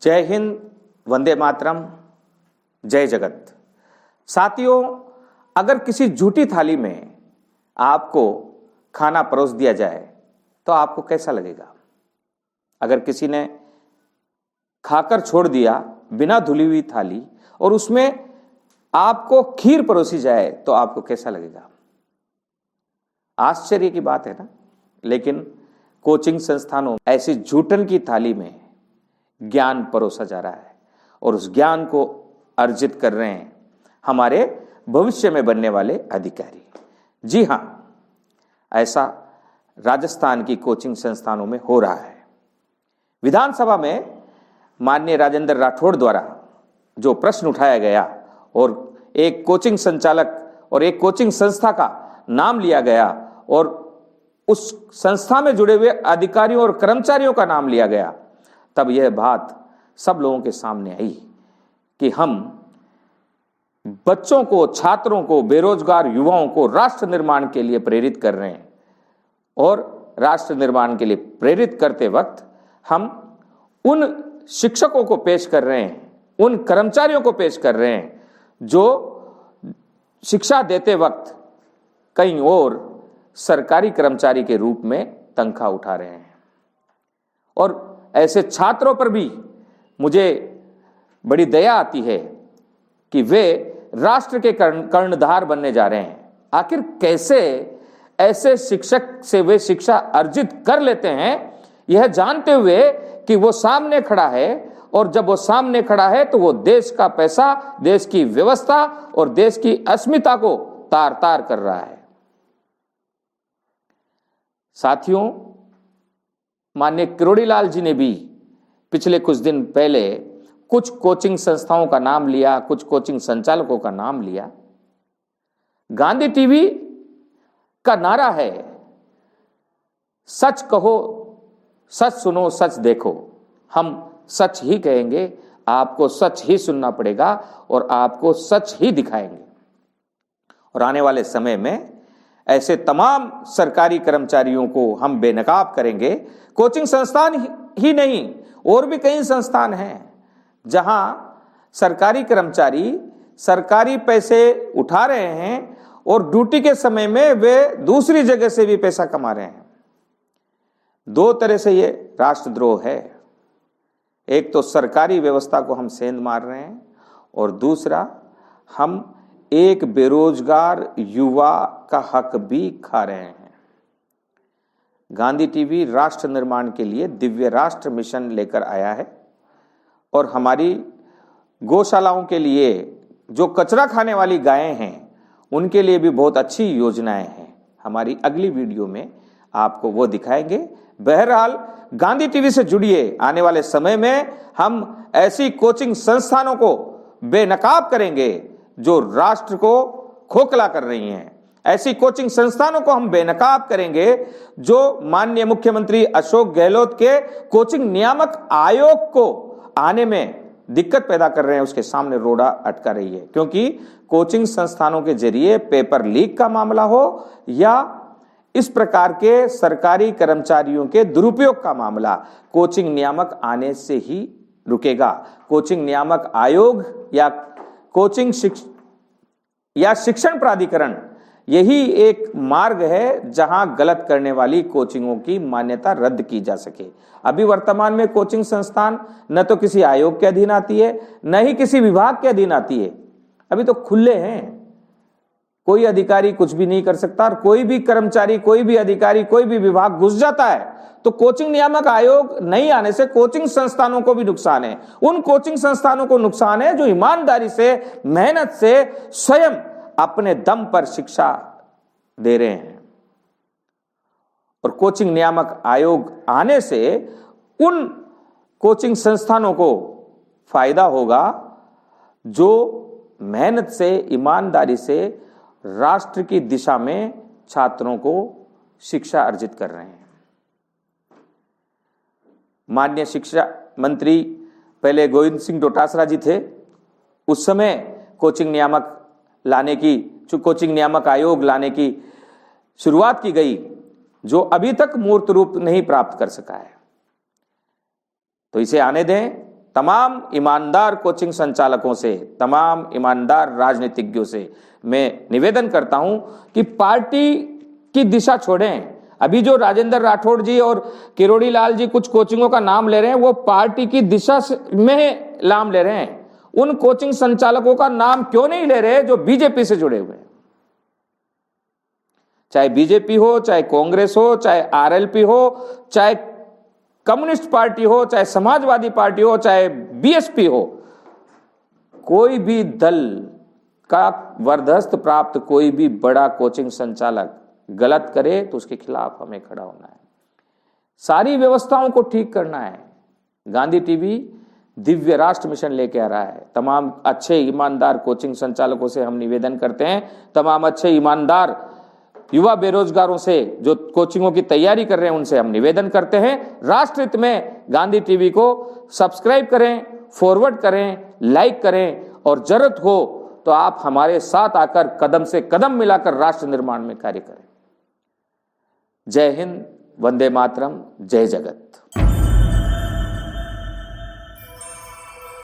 जय हिंद, वंदे मातरम, जय जगत। साथियों, अगर किसी झूठी थाली में आपको खाना परोस दिया जाए तो आपको कैसा लगेगा? अगर किसी ने खाकर छोड़ दिया बिना धुली हुई थाली और उसमें आपको खीर परोसी जाए तो आपको कैसा लगेगा? आश्चर्य की बात है ना। लेकिन कोचिंग संस्थानों में ऐसी झूठन की थाली में ज्ञान परोसा जा रहा है और उस ज्ञान को अर्जित कर रहे हैं हमारे भविष्य में बनने वाले अधिकारी। जी हां, ऐसा राजस्थान की कोचिंग संस्थानों में हो रहा है। विधानसभा में माननीय राजेंद्र राठौड़ द्वारा जो प्रश्न उठाया गया और एक कोचिंग संचालक और एक कोचिंग संस्था का नाम लिया गया और उस संस्था में जुड़े हुए अधिकारियों और कर्मचारियों का नाम लिया गया, तब यह बात सब लोगों के सामने आई कि हम बच्चों को, छात्रों को, बेरोजगार युवाओं को राष्ट्र निर्माण के लिए प्रेरित कर रहे हैं। और राष्ट्र निर्माण के लिए प्रेरित करते वक्त हम उन शिक्षकों को पेश कर रहे हैं, उन कर्मचारियों को पेश कर रहे हैं जो शिक्षा देते वक्त कहीं और सरकारी कर्मचारी के रूप में तनख्वाह उठा रहे हैं। और ऐसे छात्रों पर भी मुझे बड़ी दया आती है कि वे राष्ट्र के कर्णधार बनने जा रहे हैं। आखिर कैसे ऐसे शिक्षक से वे शिक्षा अर्जित कर लेते हैं, यह जानते हुए कि वो सामने खड़ा है और जब वो सामने खड़ा है तो वो देश का पैसा, देश की व्यवस्था और देश की अस्मिता को तार तार कर रहा है। साथियों, माननीय किरोड़ीलाल जी ने भी पिछले कुछ दिन पहले कुछ कोचिंग संस्थाओं का नाम लिया, कुछ कोचिंग संचालकों का नाम लिया। गांधी टीवी का नारा है, सच कहो, सच सुनो, सच देखो। हम सच ही कहेंगे, आपको सच ही सुनना पड़ेगा और आपको सच ही दिखाएंगे। और आने वाले समय में ऐसे तमाम सरकारी कर्मचारियों को हम बेनकाब करेंगे। कोचिंग संस्थान ही नहीं, और भी कई संस्थान हैं जहां सरकारी कर्मचारी सरकारी पैसे उठा रहे हैं और ड्यूटी के समय में वे दूसरी जगह से भी पैसा कमा रहे हैं। दो तरह से ये राष्ट्रद्रोह है। एक तो सरकारी व्यवस्था को हम सेंध मार रहे हैं और दूसरा हम एक बेरोजगार युवा का हक भी खा रहे हैं। गांधी टीवी राष्ट्र निर्माण के लिए दिव्य राष्ट्र मिशन लेकर आया है और हमारी गौशालाओं के लिए जो कचरा खाने वाली गायें हैं उनके लिए भी बहुत अच्छी योजनाएं हैं। हमारी अगली वीडियो में आपको वो दिखाएंगे। बहरहाल गांधी टीवी से जुड़िए। आने वाले समय में हम ऐसी कोचिंग संस्थानों को बेनकाब करेंगे जो राष्ट्र को खोखला कर रही हैं। ऐसी कोचिंग संस्थानों को हम बेनकाब करेंगे जो माननीय मुख्यमंत्री अशोक गहलोत के कोचिंग नियामक आयोग को आने में दिक्कत पैदा कर रहे हैं, उसके सामने रोड़ा अटका रही है। क्योंकि कोचिंग संस्थानों के जरिए पेपर लीक का मामला हो या इस प्रकार के सरकारी कर्मचारियों के दुरुपयोग का मामला, कोचिंग नियामक आने से ही रुकेगा। कोचिंग नियामक आयोग या कोचिंग शिक्षण प्राधिकरण यही एक मार्ग है जहां गलत करने वाली कोचिंगों की मान्यता रद्द की जा सके। अभी वर्तमान में कोचिंग संस्थान न तो किसी आयोग के अधीन आती है, न ही किसी विभाग के अधीन आती है। अभी तो खुले हैं, कोई अधिकारी कुछ भी नहीं कर सकता और कोई भी कर्मचारी, कोई भी अधिकारी, कोई भी विभाग घुस जाता है तो कोचिंग नियामक आयोग नहीं आने से कोचिंग संस्थानों को भी नुकसान है। उन कोचिंग संस्थानों को नुकसान है जो ईमानदारी से, मेहनत से स्वयं अपने दम पर शिक्षा दे रहे हैं। और कोचिंग नियामक आयोग आने से उन कोचिंग संस्थानों को फायदा होगा जो मेहनत से, ईमानदारी से राष्ट्र की दिशा में छात्रों को शिक्षा अर्जित कर रहे हैं। माननीय शिक्षा मंत्री पहले गोविंद सिंह डोटासरा जी थे। उस समय कोचिंग नियामक आयोग लाने की शुरुआत की गई, जो अभी तक मूर्त रूप नहीं प्राप्त कर सका है। तो इसे आने दें। तमाम ईमानदार कोचिंग संचालकों से, तमाम ईमानदार राजनीतिज्ञों से मैं निवेदन करता हूं कि पार्टी की दिशा छोड़ें। अभी जो राजेंद्र राठौड़ जी और किरोड़ी लाल जी कुछ कोचिंगों का नाम ले रहे हैं, वो पार्टी की दिशा में नाम ले रहे हैं। उन कोचिंग संचालकों का नाम क्यों नहीं ले रहे जो बीजेपी से जुड़े हुए हैं? चाहे बीजेपी हो, चाहे कांग्रेस हो, चाहे आरएलपी हो, चाहे कम्युनिस्ट पार्टी हो, चाहे समाजवादी पार्टी हो, चाहे बीएसपी हो, कोई भी दल का वरदस्त प्राप्त कोई भी बड़ा कोचिंग संचालक गलत करे तो उसके खिलाफ हमें खड़ा होना है। सारी व्यवस्थाओं को ठीक करना है। गांधी टीवी दिव्य राष्ट्र मिशन लेके आ रहा है। तमाम अच्छे ईमानदार कोचिंग संचालकों से हम निवेदन करते हैं, तमाम अच्छे ईमानदार युवा बेरोजगारों से जो कोचिंगों की तैयारी कर रहे हैं, उनसे हम निवेदन करते हैं, राष्ट्र हित में गांधी टीवी को सब्सक्राइब करें, फॉरवर्ड करें, लाइक करें और जरूरत हो तो आप हमारे साथ आकर कदम से कदम मिलाकर राष्ट्र निर्माण में कार्य करें। जय हिंद, वंदे मातरम, जय जगत।